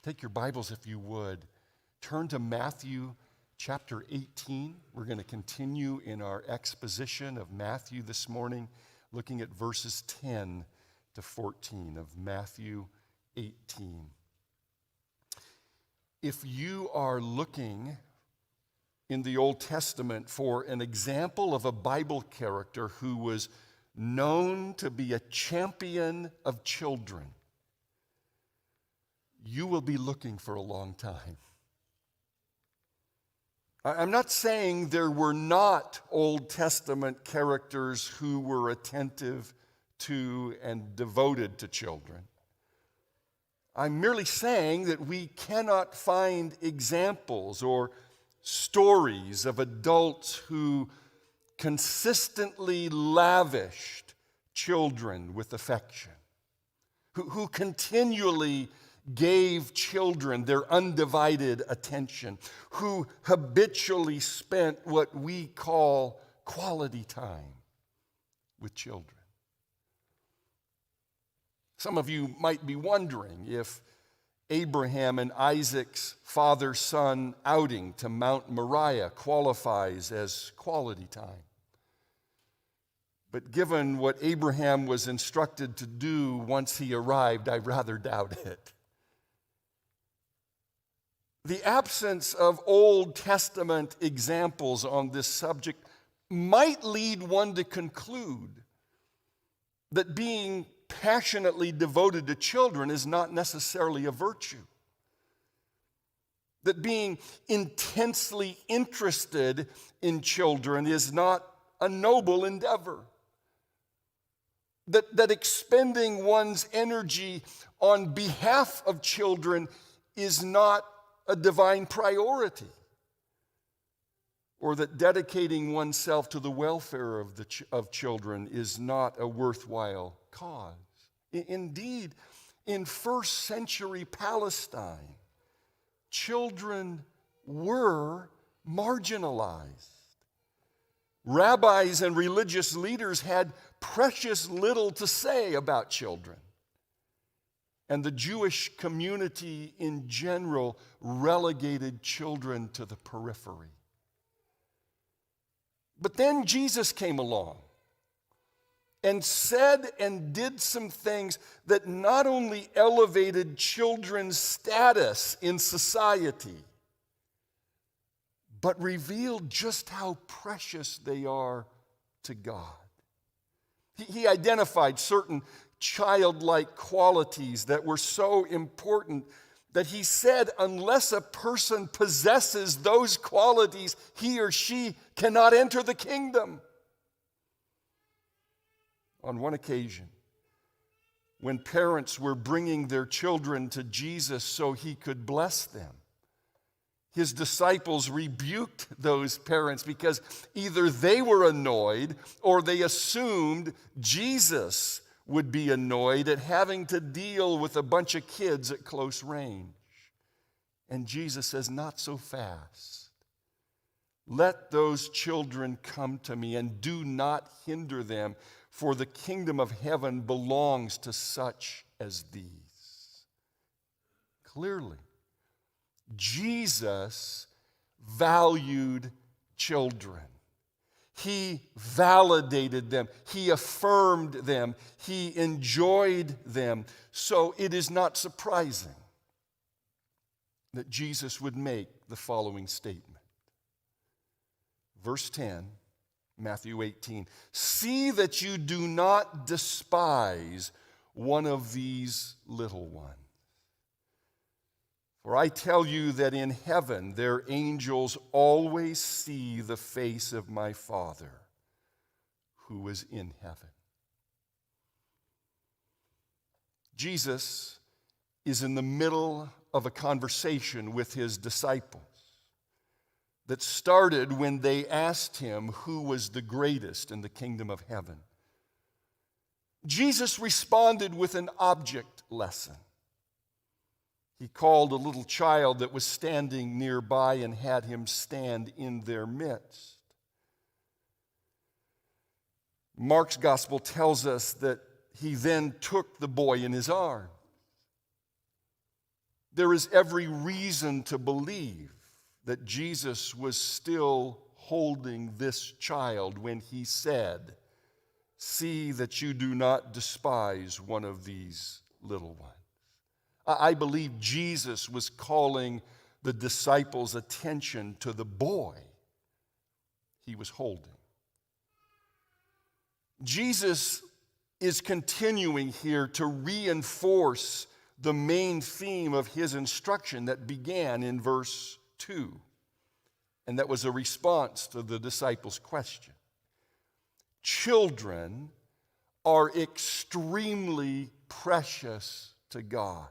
Take your Bibles, if you would. Turn to Matthew chapter 18. We're going to continue in our exposition of Matthew this morning, looking at verses 10 to 14 of Matthew 18. If you are looking in the Old Testament for an example of a Bible character who was known to be a champion of children, you will be looking for a long time. I'm not saying there were not Old Testament characters who were attentive to and devoted to children. I'm merely saying that we cannot find examples or stories of adults who consistently lavished children with affection, who continually gave children their undivided attention, who habitually spent what we call quality time with children. Some of you might be wondering if Abraham and Isaac's father-son outing to Mount Moriah qualifies as quality time. But given what Abraham was instructed to do once he arrived, I rather doubt it. The absence of Old Testament examples on this subject might lead one to conclude that being passionately devoted to children is not necessarily a virtue. That being intensely interested in children is not a noble endeavor. That expending one's energy on behalf of children is not a divine priority, or that dedicating oneself to the welfare of children is not a worthwhile cause. Indeed, in first century Palestine, children were marginalized. Rabbis and religious leaders had precious little to say about children. And the Jewish community in general relegated children to the periphery. But then Jesus came along and said and did some things that not only elevated children's status in society, but revealed just how precious they are to God. He identified certain childlike qualities that were so important that he said, unless a person possesses those qualities, he or she cannot enter the kingdom. On one occasion, when parents were bringing their children to Jesus so he could bless them, his disciples rebuked those parents because either they were annoyed or they assumed Jesus would be annoyed at having to deal with a bunch of kids at close range. And Jesus says, not so fast. Let those children come to me and do not hinder them, for the kingdom of heaven belongs to such as these. Clearly, Jesus valued children. He validated them. He affirmed them. He enjoyed them. So it is not surprising that Jesus would make the following statement. Verse 10, Matthew 18. See that you do not despise one of these little ones. For I tell you that in heaven their angels always see the face of my Father who is in heaven. Jesus is in the middle of a conversation with his disciples that started when they asked him who was the greatest in the kingdom of heaven. Jesus responded with an object lesson. He called a little child that was standing nearby and had him stand in their midst. Mark's gospel tells us that he then took the boy in his arms. there is every reason to believe that Jesus was still holding this child when he said, "See that you do not despise one of these little ones." I believe Jesus was calling the disciples' attention to the boy he was holding. Jesus is continuing here to reinforce the main theme of his instruction that began in verse 2, and that was a response to the disciples' question. Children are extremely precious to God.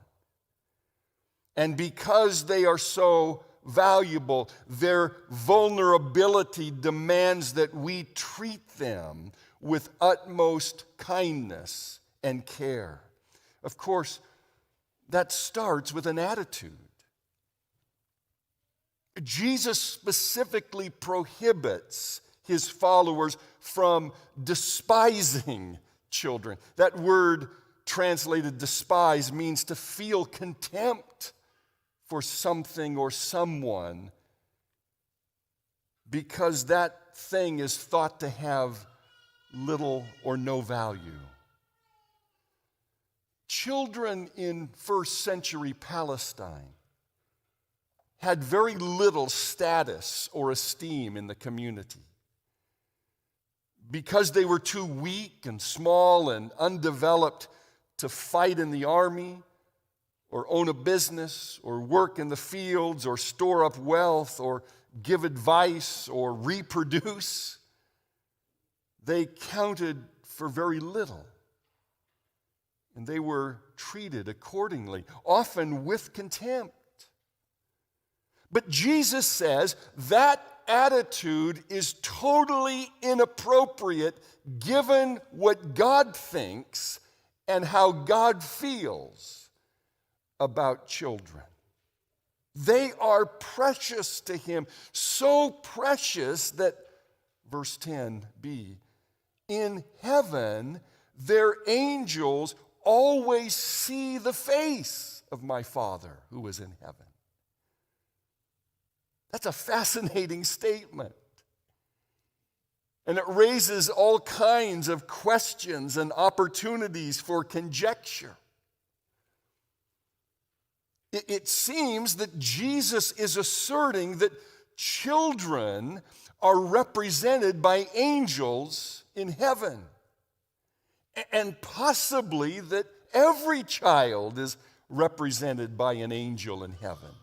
And because they are so valuable, their vulnerability demands that we treat them with utmost kindness and care. Of course, that starts with an attitude. Jesus specifically prohibits his followers from despising children. That word translated despise means to feel contempt for something or someone because that thing is thought to have little or no value. Children in first century Palestine had very little status or esteem in the community. Because they were too weak and small and undeveloped to fight in the army or own a business or work in the fields or store up wealth or give advice or reproduce, they counted for very little. And they were treated accordingly, often with contempt. But Jesus says that attitude is totally inappropriate given what God thinks and how God feels about children. They are precious to him, so precious that, verse 10b, in heaven their angels always see the face of my Father who is in heaven. That's a fascinating statement. And it raises all kinds of questions and opportunities for conjecture. It seems that Jesus is asserting that children are represented by angels in heaven, and possibly that every child is represented by an angel in heaven.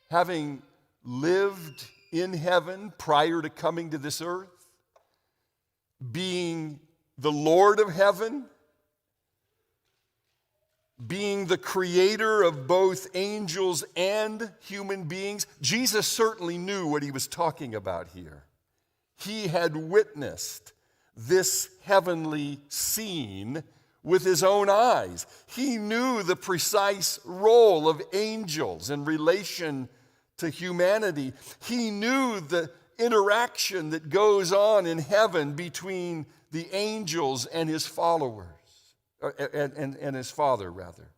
Having lived in heaven prior to coming to this earth, being the Lord of heaven, being the creator of both angels and human beings, Jesus certainly knew what he was talking about here. He had witnessed this heavenly scene with his own eyes. He knew the precise role of angels in relation to humanity. He knew the interaction that goes on in heaven between the angels and his followers, and his Father, rather.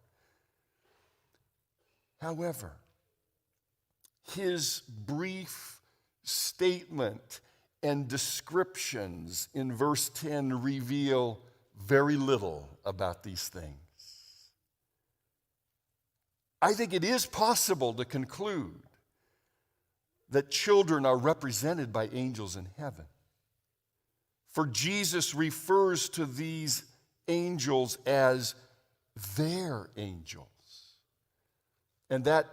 However, his brief statement and descriptions in verse 10 reveal very little about these things. I think it is possible to conclude that children are represented by angels in heaven. For Jesus refers to these angels as their angels. And that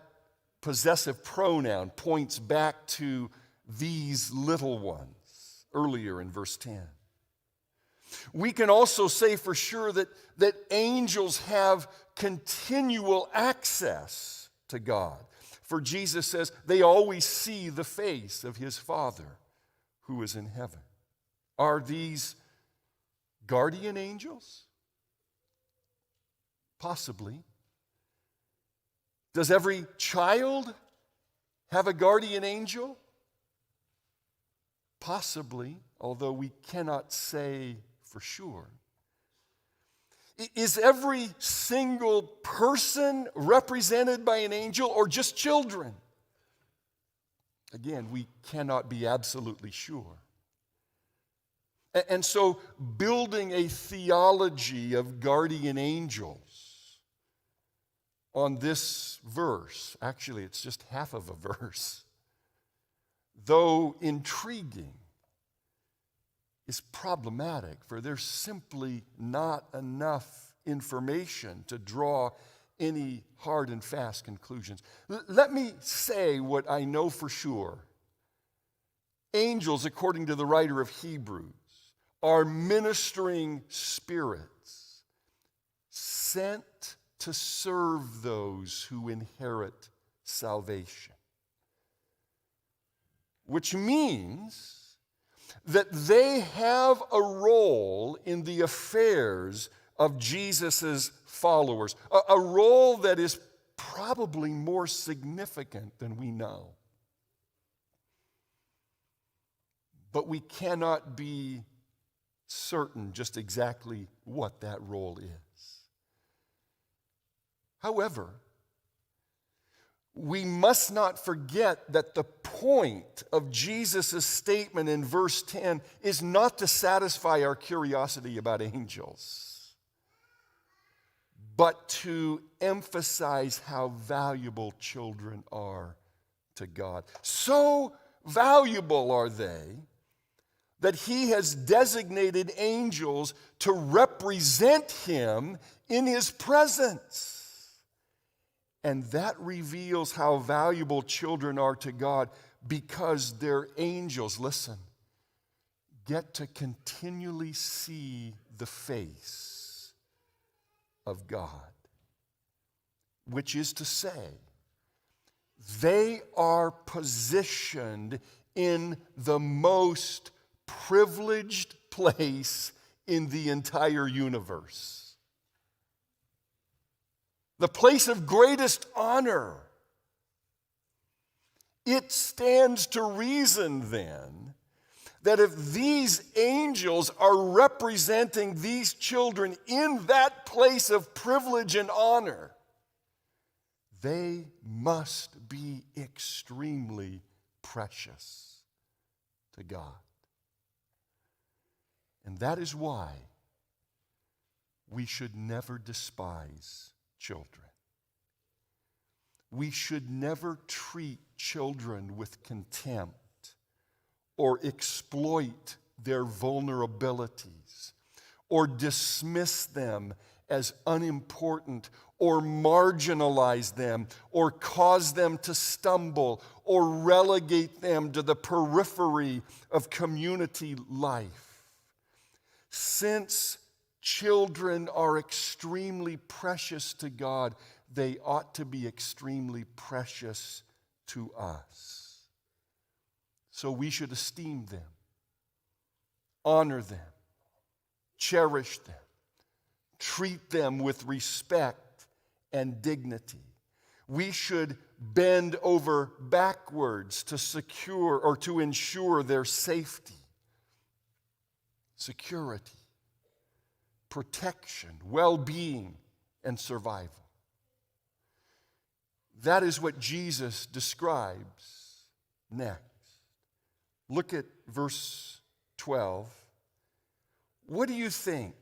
possessive pronoun points back to these little ones earlier in verse 10. We can also say for sure that angels have continual access to God. For Jesus says they always see the face of his Father who is in heaven. Are these guardian angels? Possibly. Does every child have a guardian angel? Possibly, although we cannot say for sure. Is every single person represented by an angel or just children? Again, we cannot be absolutely sure. And so, building a theology of guardian angels on this verse, actually, it's just half of a verse, though intriguing, is problematic, for there's simply not enough information to draw any hard and fast conclusions. Let me say what I know for sure. Angels, according to the writer of Hebrews, are ministering spirits sent to serve those who inherit salvation. Which means that they have a role in the affairs of Jesus' followers, a role that is probably more significant than we know. But we cannot be certain just exactly what that role is. However, we must not forget that the point of Jesus' statement in verse 10 is not to satisfy our curiosity about angels, but to emphasize how valuable children are to God. So valuable are they that he has designated angels to represent him in his presence. And that reveals how valuable children are to God because their angels, listen, get to continually see the face of God. Which is to say, they are positioned in the most privileged place in the entire universe. The place of greatest honor. It stands to reason then that if these angels are representing these children in that place of privilege and honor, they must be extremely precious to God. And that is why we should never despise children. We should never treat children with contempt or exploit their vulnerabilities or dismiss them as unimportant or marginalize them or cause them to stumble or relegate them to the periphery of community life. Since children are extremely precious to God, they ought to be extremely precious to us. So we should esteem them, honor them, cherish them, treat them with respect and dignity. We should bend over backwards to secure or to ensure their safety, security, protection, well-being, and survival. That is what Jesus describes next. Look at verse 12. What do you think?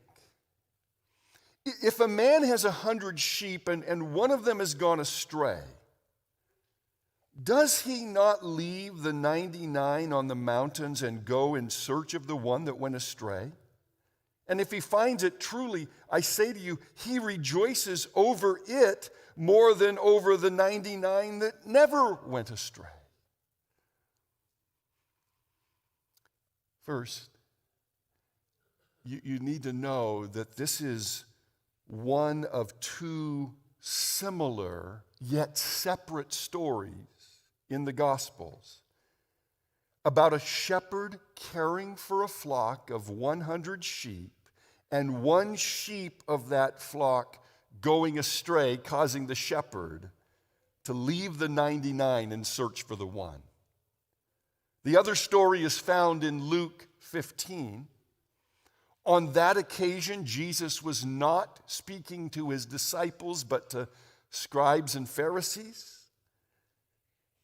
If a man has 100 sheep and one of them has gone astray, does he not leave the 99 on the mountains and go in search of the one that went astray? And if he finds it, truly, I say to you, he rejoices over it more than over the 99 that never went astray. First, you need to know that this is one of two similar yet separate stories in the Gospels about a shepherd caring for a flock of 100 sheep and one sheep of that flock going astray, causing the shepherd to leave the 99 and search for the one. The other story is found in Luke 15. On that occasion, Jesus was not speaking to his disciples, but to scribes and Pharisees.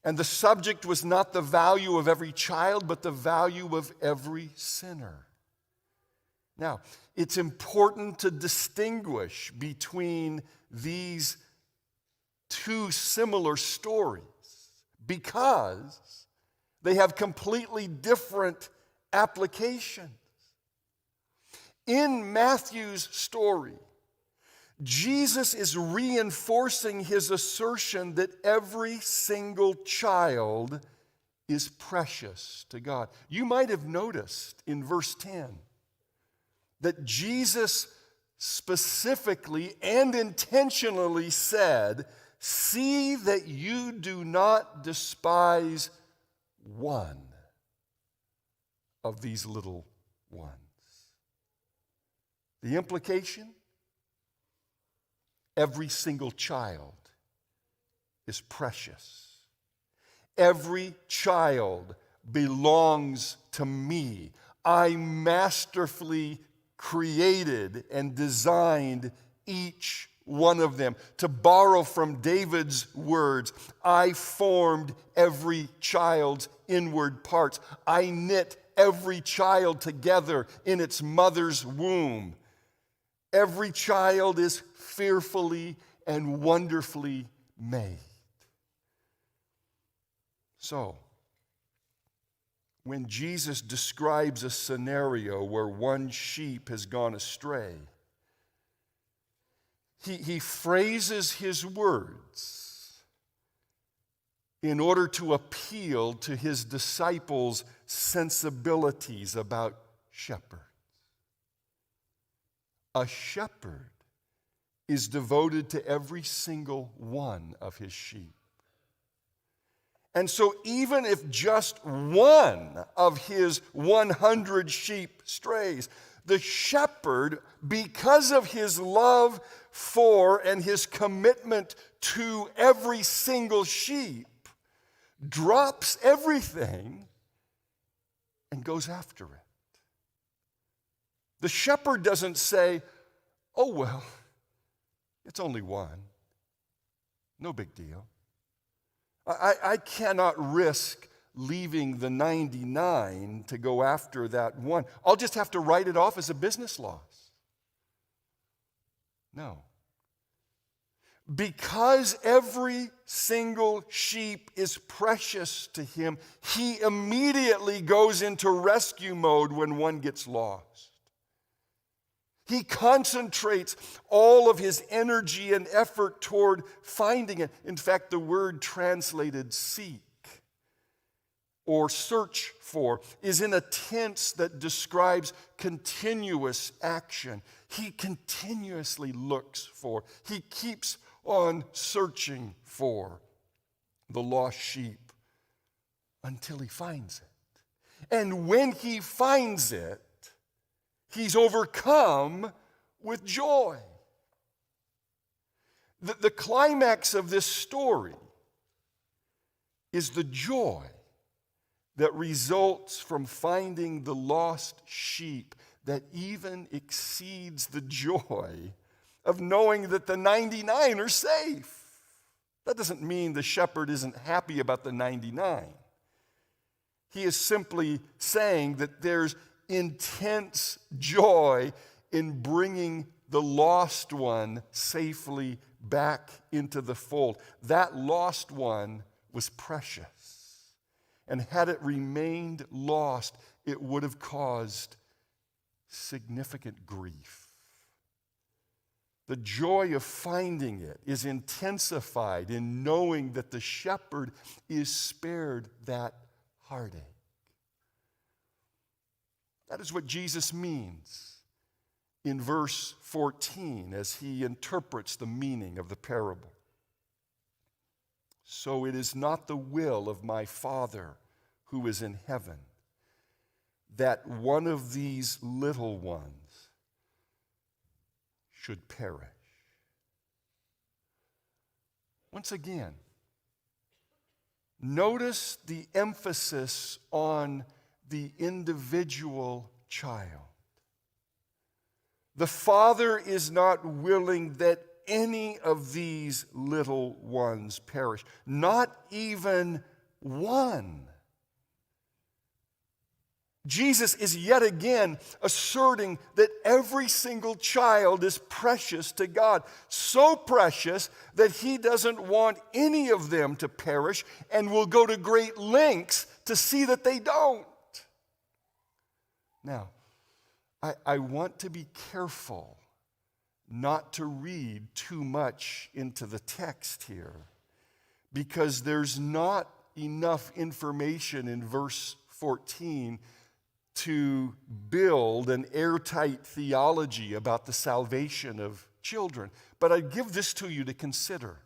And the subject was not the value of every child, but the value of every sinner. Now, it's important to distinguish between these two similar stories because they have completely different applications. In Matthew's story, Jesus is reinforcing his assertion that every single child is precious to God. You might have noticed in verse 10 that Jesus specifically and intentionally said, "See that you do not despise one of these little ones." The implication? Every single child is precious. Every child belongs to me. I masterfully created and designed each one of them. To borrow from David's words, I formed every child's inward parts. I knit every child together in its mother's womb. Every child is fearfully and wonderfully made. So, when Jesus describes a scenario where one sheep has gone astray, he phrases his words in order to appeal to his disciples' sensibilities about shepherds. A shepherd is devoted to every single one of his sheep. And so even if just one of his 100 sheep strays, the shepherd, because of his love for and his commitment to every single sheep, drops everything and goes after it. The shepherd doesn't say, "Oh, well, it's only one. No big deal. I cannot risk leaving the 99 to go after that one. I'll just have to write it off as a business loss." No. Because every single sheep is precious to him, he immediately goes into rescue mode when one gets lost. He concentrates all of his energy and effort toward finding it. In fact, the word translated seek or search for is in a tense that describes continuous action. He continuously looks for, he keeps on searching for the lost sheep until he finds it. And when he finds it, he's overcome with joy. The climax of this story is the joy that results from finding the lost sheep that even exceeds the joy of knowing that the 99 are safe. That doesn't mean the shepherd isn't happy about the 99. He is simply saying that there's intense joy in bringing the lost one safely back into the fold. That lost one was precious. And had it remained lost, it would have caused significant grief. The joy of finding it is intensified in knowing that the shepherd is spared that heartache. That is what Jesus means in verse 14 as he interprets the meaning of the parable. So it is not the will of my Father who is in heaven that one of these little ones should perish. Once again, notice the emphasis on the individual child. The Father is not willing that any of these little ones perish, not even one. Jesus is yet again asserting that every single child is precious to God, so precious that he doesn't want any of them to perish and will go to great lengths to see that they don't. Now, I want to be careful not to read too much into the text here, because there's not enough information in verse 14 to build an airtight theology about the salvation of children. But I give this to you to consider.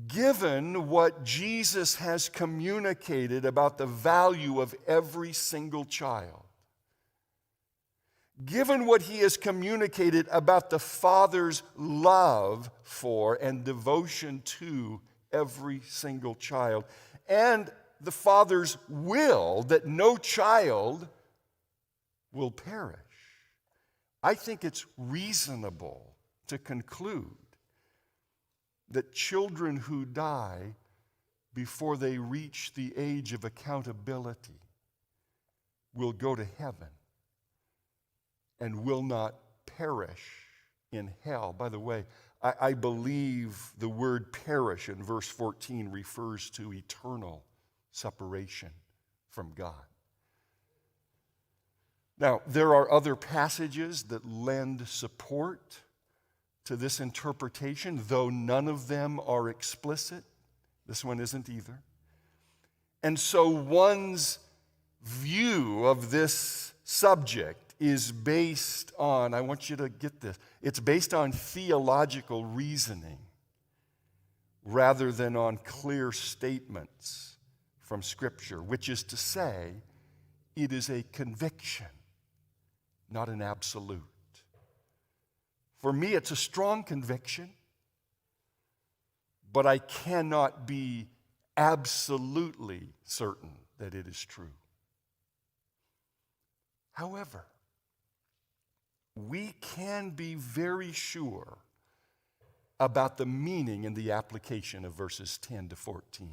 Given what Jesus has communicated about the value of every single child, given what he has communicated about the Father's love for and devotion to every single child, and the Father's will that no child will perish, I think it's reasonable to conclude that children who die before they reach the age of accountability will go to heaven and will not perish in hell. By the way, I believe the word perish in verse 14 refers to eternal separation from God. Now, there are other passages that lend support to this interpretation, though none of them are explicit. This one isn't either. And so one's view of this subject is based on, I want you to get this, it's based on theological reasoning rather than on clear statements from Scripture, which is to say, it is a conviction, not an absolute. For me, it's a strong conviction, but I cannot be absolutely certain that it is true. However, we can be very sure about the meaning and the application of verses 10 to 14.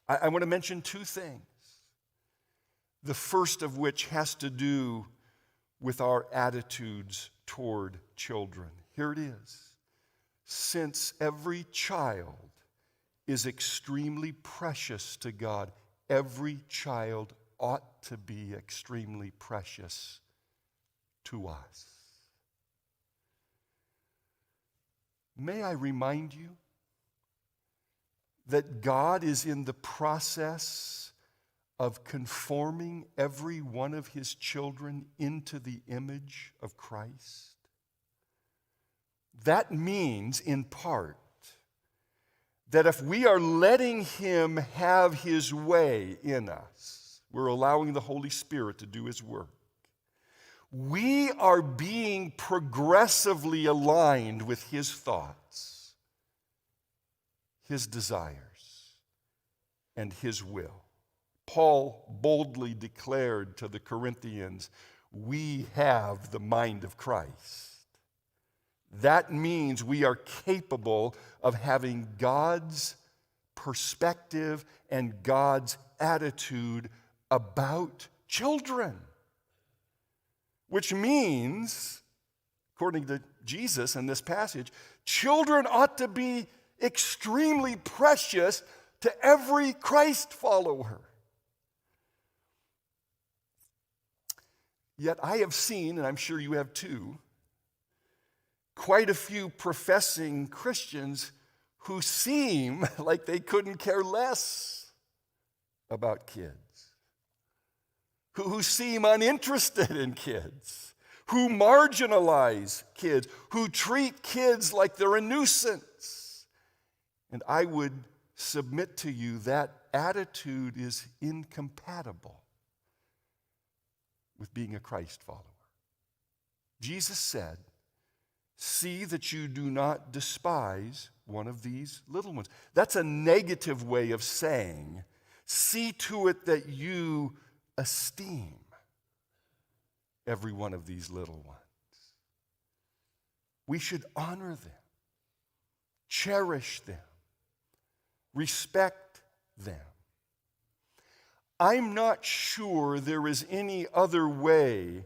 I want to mention two things. The first of which has to do with our attitudes toward children. Here it is. Since every child is extremely precious to God, every child ought to be extremely precious to us. May I remind you that God is in the process of conforming every one of his children into the image of Christ? That means, in part, that if we are letting him have his way in us, we're allowing the Holy Spirit to do his work, we are being progressively aligned with his thoughts, his desires, and his will. Paul boldly declared to the Corinthians, we have the mind of Christ. That means we are capable of having God's perspective and God's attitude about children. Which means, according to Jesus in this passage, children ought to be extremely precious to every Christ follower. Yet I have seen, and I'm sure you have too, quite a few professing Christians who seem like they couldn't care less about kids, who seem uninterested in kids, who marginalize kids, who treat kids like they're a nuisance. And I would submit to you that attitude is incompatible with being a Christ follower. Jesus said, see that you do not despise one of these little ones. That's a negative way of saying, see to it that you esteem. every one of these little ones. We should honor them, cherish them, respect them. I'm not sure there is any other way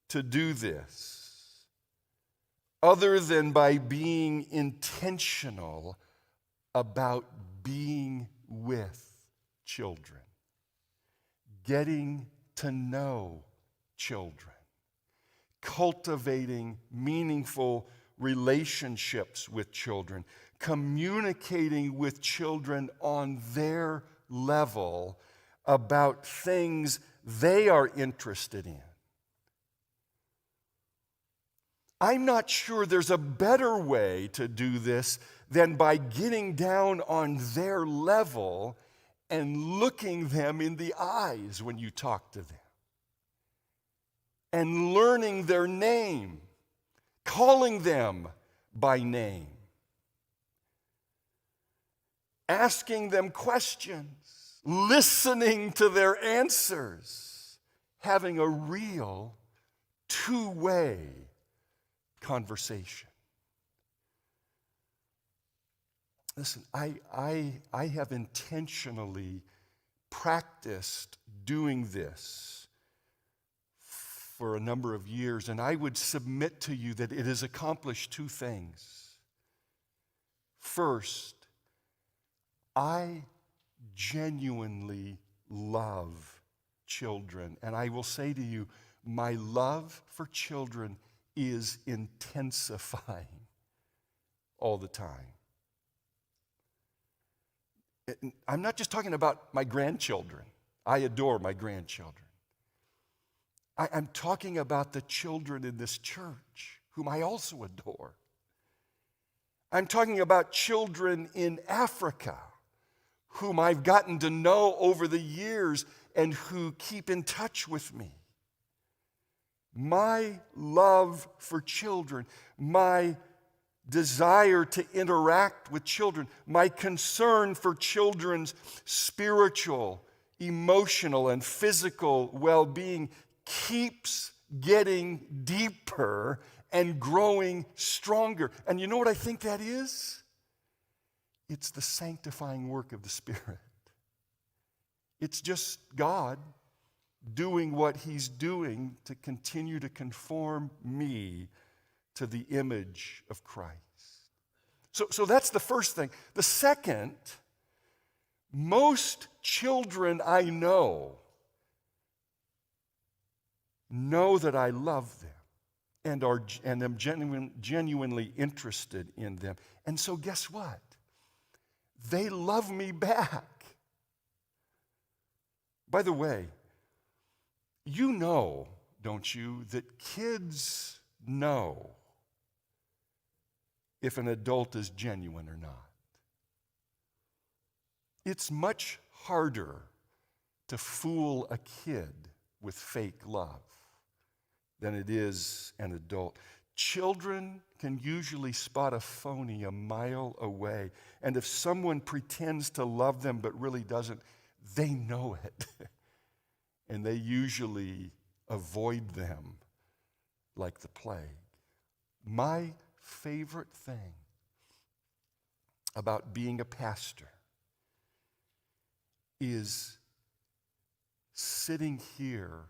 to do this other than by being intentional about being with children, getting to know children, cultivating meaningful relationships with children, communicating with children on their level about things they are interested in. I'm not sure there's a better way to do this than by getting down on their level and looking them in the eyes when you talk to them, and learning their name, calling them by name, asking them questions, listening to their answers, having a real two-way conversation. Listen, I have intentionally practiced doing this for a number of years, and I would submit to you that it has accomplished two things. First, I genuinely love children, and I will say to you, my love for children is intensifying all the time. I'm not just talking about my grandchildren. I adore my grandchildren. I'm talking about the children in this church, whom I also adore. I'm talking about children in Africa, whom I've gotten to know over the years and who keep in touch with me. My love for children, my desire to interact with children, my concern for children's spiritual, emotional, and physical well-being keeps getting deeper and growing stronger. And you know what I think that is? It's the sanctifying work of the Spirit. It's just God doing what He's doing to continue to conform me to the image of Christ. So that's the first thing. The second, most children I know that I love them and am genuinely interested in them. And so guess what? They love me back. By the way, you know, don't you, that kids know if an adult is genuine or not. It's much harder to fool a kid with fake love than it is an adult. Children can usually spot a phony a mile away, and if someone pretends to love them but really doesn't, they know it. And they usually avoid them like the plague. My favorite thing about being a pastor is sitting here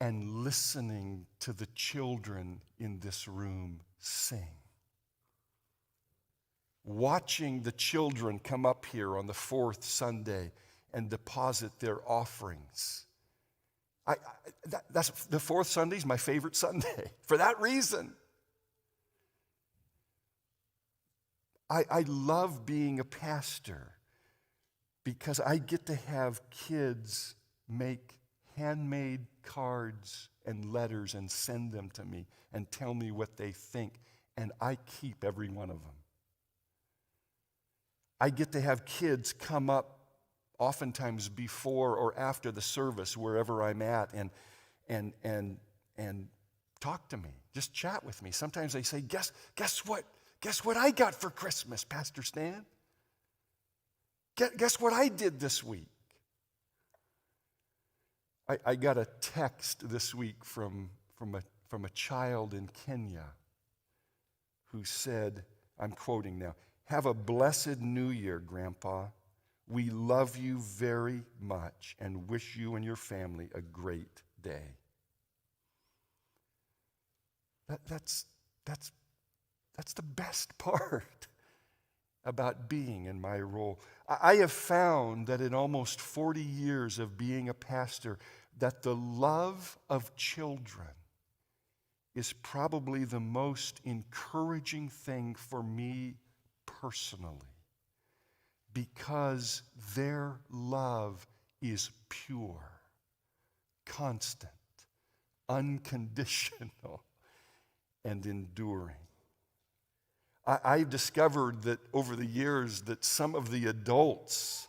and listening to the children in this room sing. Watching the children come up here on the fourth Sunday and deposit their offerings. That's the fourth Sunday is my favorite Sunday for that reason. I love being a pastor because I get to have kids make handmade cards and letters and send them to me and tell me what they think, and I keep every one of them. I get to have kids come up oftentimes before or after the service, wherever I'm at, and talk to me, just chat with me. Sometimes they say, guess what? Guess what I got for Christmas, Pastor Stan? Guess what I did this week? I got a text this week from a child in Kenya who said, I'm quoting now, "Have a blessed New Year, Grandpa. We love you very much and wish you and your family a great day." That's the best part about being in my role. I have found that in almost 40 years of being a pastor, that the love of children is probably the most encouraging thing for me personally, because their love is pure, constant, unconditional, and enduring. I've discovered that over the years that some of the adults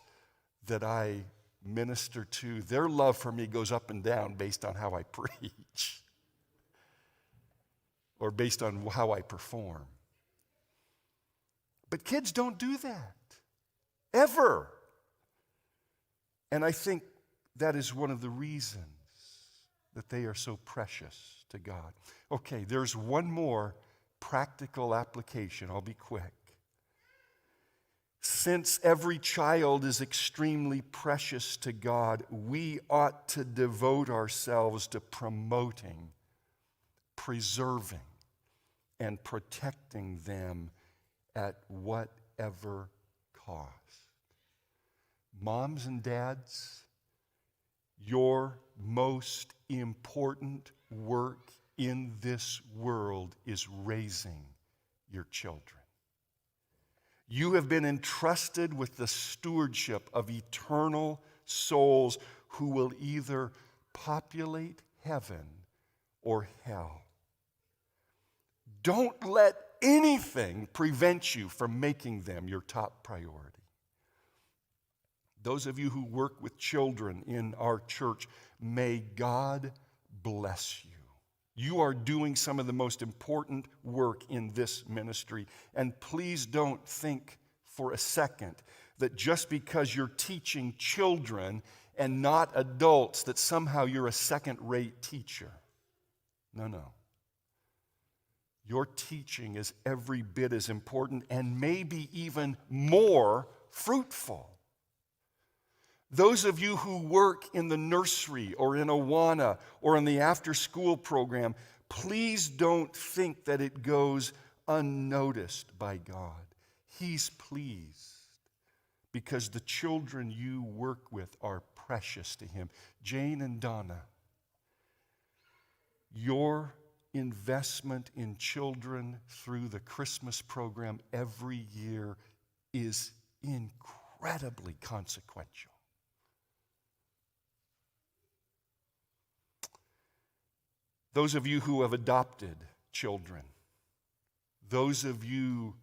that I minister to, their love for me goes up and down based on how I preach or based on how I perform. But kids don't do that, ever. And I think that is one of the reasons that they are so precious to God. Okay, there's one more practical application. I'll be quick. Since every child is extremely precious to God, we ought to devote ourselves to promoting, preserving, and protecting them at whatever cost. Moms and dads, your most important work in this world is raising your children. You have been entrusted with the stewardship of eternal souls who will either populate heaven or hell. Don't let anything prevent you from making them your top priority. Those of you who work with children in our church, may God bless you. You are doing some of the most important work in this ministry. And please don't think for a second that just because you're teaching children and not adults, that somehow you're a second-rate teacher. No. Your teaching is every bit as important and maybe even more fruitful. Those of you who work in the nursery or in Awana or in the after-school program, please don't think that it goes unnoticed by God. He's pleased because the children you work with are precious to Him. Jane and Donna, your investment in children through the Christmas program every year is incredibly consequential. Those of you who have adopted children, those of you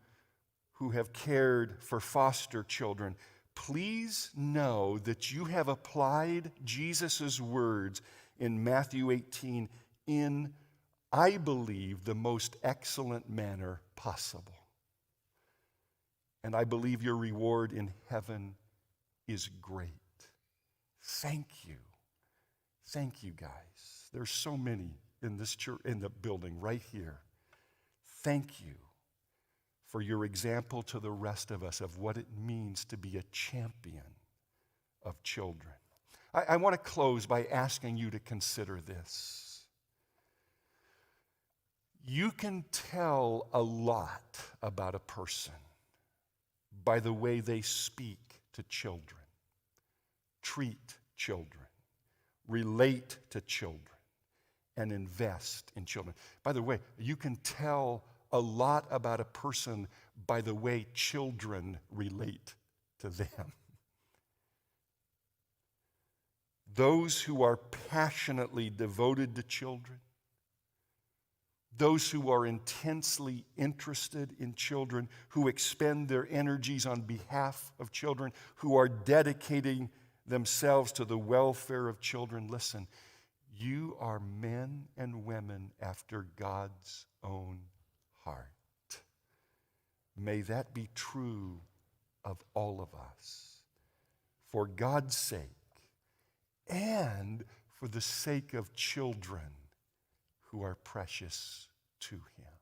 who have cared for foster children, please know that you have applied Jesus' words in Matthew 18 in, I believe, the most excellent manner possible. And I believe your reward in heaven is great. Thank you. Thank you, guys. There's so many in this church, in the building right here. Thank you for your example to the rest of us of what it means to be a champion of children. I want to close by asking you to consider this. You can tell a lot about a person by the way they speak to children, treat children, relate to children, and invest in children. By the way, you can tell a lot about a person by the way children relate to them. Those who are passionately devoted to children, those who are intensely interested in children, who expend their energies on behalf of children, who are dedicating themselves to the welfare of children, listen, you are men and women after God's own heart. May that be true of all of us. For God's sake and for the sake of children who are precious to him.